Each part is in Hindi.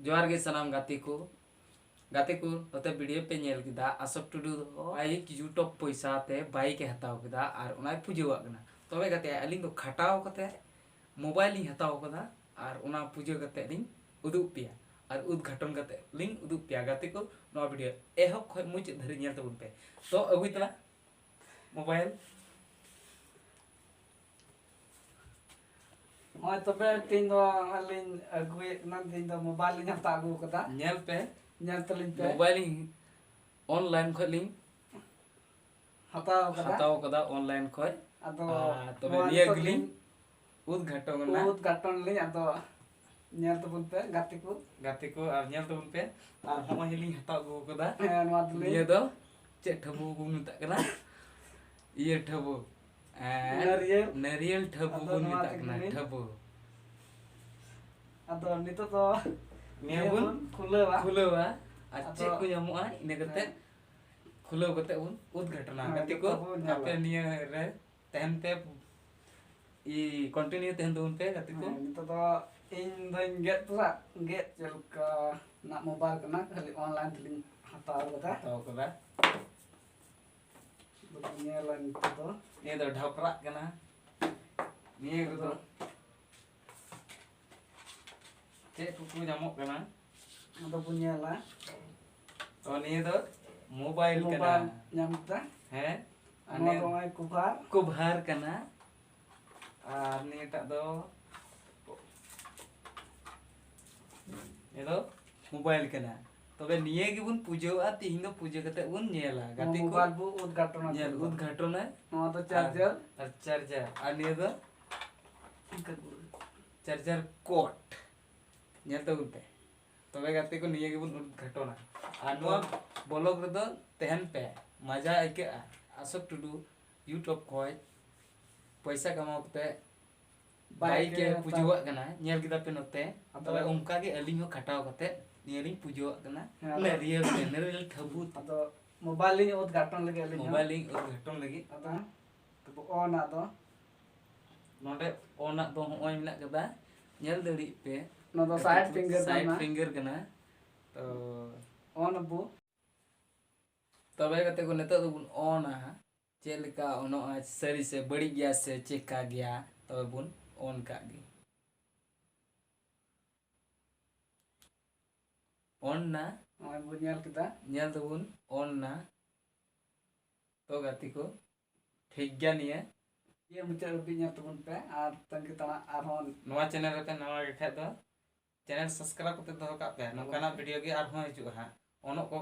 जोहार गे सनाम गाते को नते वीडियो पे नेल किदा आशोक टुडू बाइक यूट्यूब पैसा ते बाइक हताव किदा और उनाय पुजोवाग कना तबे गाते अलिंग दो खटाव कते मोबाइल लिंग हताव कदा और उना पुजो कते लिंग उदुग पिया और उद्घाटन कते लिंग उदुग पिया गाते को नो वीडियो एहब खय मुच धरि नेल तबुन पे तो अगुई तला मोबाइल हाँ तबे तीन दो अलिन अगुए ना तीन दो मोबाइल लिंग हता अगु कदा नेल पे नेल तलिन पे मोबाइल ऑनलाइन खय लिंग हताव कदा ऑनलाइन खय अदो तबे निया गिलिंग उद्घाटन लिंग अदो नेल तबुन पे गाते को और नेल तबुन पे और हम लिंग हताव अगु कदा नवा तलिन निया दो चे ठबु को मिता कना ये ठबु नारियल ठबु को मिता कना ठबु अदो नितो तो निया बुन खुलेवा और चे को यामुआ इने कते खुलेव कते बुन उद्घाटना गाते को आपे निया रे तहन पे ई कंटिन्यू तहन दोन पे गाते को नितो तो इन दोन गेट चलका ना मोबाइल कना खाली ऑनलाइन तलिन हताव कदा दुनिया लाइन तो ये तो ढपरा कना निया को तो चे को जामो कना अदो पुnya ला तो निया तो मोबाइल कना nyamta है ano doai कुभार कना और निया दो ये तो मोबाइल कना तबे निये गे बुन पूजोआ तिहिं दो पूजो कते बुन नेला गाते को मोबाइल बु उद्घाटन नेल उद्घाटन है no तो चार्जर और निये दो चार्जर कोट नेल तो उनते तबे गाते को निये गे बुन उद्घाटन और नोआ ब्लॉग रे दो तहन पे मजा आके आशोक टुडू यूट्यूब खोय पैसा कमाओते बाइक के पूजोआ कना नेल किदा पे नते तबे उनका के अलिंग हो खटाव कते नियरिंग पुजो कना नारियल ठबु अदो मोबाइल लिंग उद्घाटन लगे अलिंग मोबाइल लिंग उद्घाटन लगी अदा तो ऑन आदो नोडे ऑन दो होय मिना कदा नेल दड़ी पे नो दो साइड फिंगर कना तो ऑन बु तबे कते को नेता तो बुन ऑन आ चेलका ओनो आज सरी से बड़ी गया से चेक गया तबे बुन ऑन का गे ऑन ना ओय बुनियाल किदा नेल दबुन ऑन ना तो गाती को ठीक गया नहीं है ये मुचा बिnya तबुन पे आर तंगी तना आरहोन नवा चैनल पे नवा के खाय दो चैनल सब्सक्राइब करते दो का पे नोकाना वीडियो के आर हो हिजु हा ono ko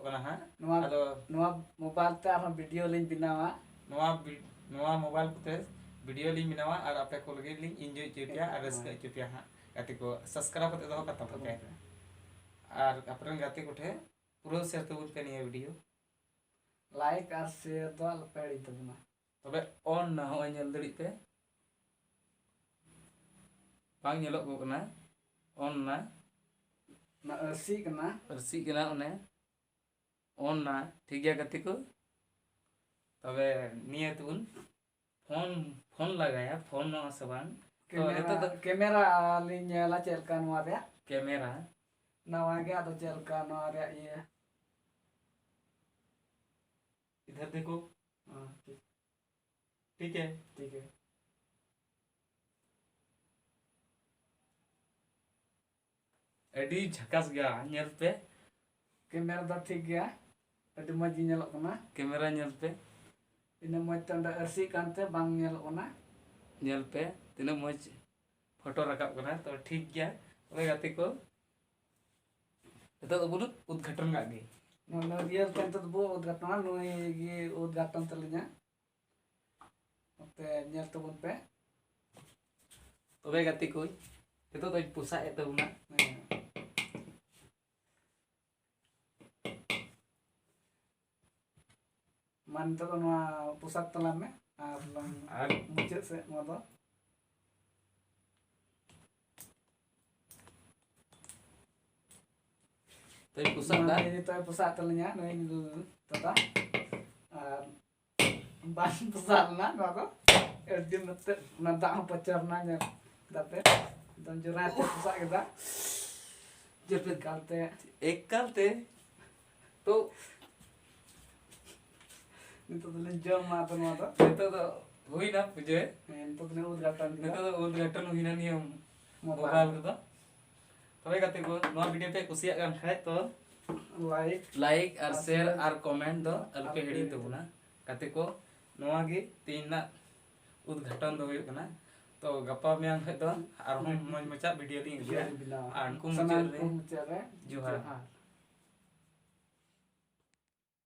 kana ha ado नवा मोबाइल ते आर वीडियो लिंक बिनावा नवा मोबाइल पे वीडियो लिंक बिनावा और आपे को लगे लिंक एंजॉय चुपिया और रस्क चुपिया हा गाती को सब्सक्राइब करते दो का पे और अपरन गाते कोठे पूरा शेयर तबुन पे निया वीडियो लाइक और शेयर दो पेड़ी तबुना तबे ऑन ना हो नेल दड़ी पे बांग नेलो को कना ऑन ना अर्सी कना ओने ऑन ना ठीक गया गाते को तबे निया तुन फोन लगाया फोन नो सबान तो कैमरा लिंग चलका नवा रे कैमरा नवा गया तो चलका नवा रे ये इधर देखो हां ठीक है एडी झकास गया नेल पे कैमरा दा ठीक गया एडी मजी नेलो कना कैमरा नेल पे इन मज तंडा अर्सी कांते बांग नेलो कना नेल पे तिना मज फोटो रकाब कना तो ठीक गया ओए गाते को तो बुन उद्घाटन गा गे नो रियल तंत बो उद्घाटन नोई गे उद्घाटन तलिना ओते नेल तबुन पे तबे गाते को तो पुसा ए तबुना मान तो नवा पुसाक तला में और मुचे से मोदो तो पुसाक दा ini तो पुसाक तलnya नई तता और बान पुसाक ना नो एडी नते नदा पचरना nya dapet dan jurate pusak kita ᱡᱟᱹᱯᱤᱫ ᱠᱟᱞᱛᱮ ᱮᱠᱟᱞᱛᱮ ᱛᱚ ᱱᱤᱛᱚᱜ ᱫᱚᱞᱤᱧ ᱡᱚᱢᱟ ᱟᱫᱚ ᱱᱚᱣᱟ ᱫᱚ ᱱᱤᱛᱚᱜ ᱫᱚ ᱦᱩᱭᱱᱟ ᱯᱩᱡᱟᱹ, ᱱᱤᱛᱚᱜ ᱫᱚᱞᱤᱧ ᱩᱫᱽᱜᱷᱟᱴᱚᱱ ᱠᱮᱫᱟ ᱱᱤᱛᱚᱜ ᱫᱚ ᱩᱫᱽᱜᱷᱟᱴᱚᱱ ᱦᱩᱭᱱᱟ ᱱᱤᱭᱟᱹ ᱢᱳᱵᱟᱭᱤᱞ ᱢᱳᱵᱟइल ᱨᱮᱫᱚ। तबे गाते को नवा वीडियो पे कुसियाग कान खाय तो लाइक और शेयर और कमेंट दो अलपे हिड़ी तबुना गाते को नवा गे तीना उद्घाटन दो हुयो कना तो गप्पा म्यांग खय दो और हम मज मचा वीडियो लिंक दिया और उनको मुचारे मुचारे जोहार।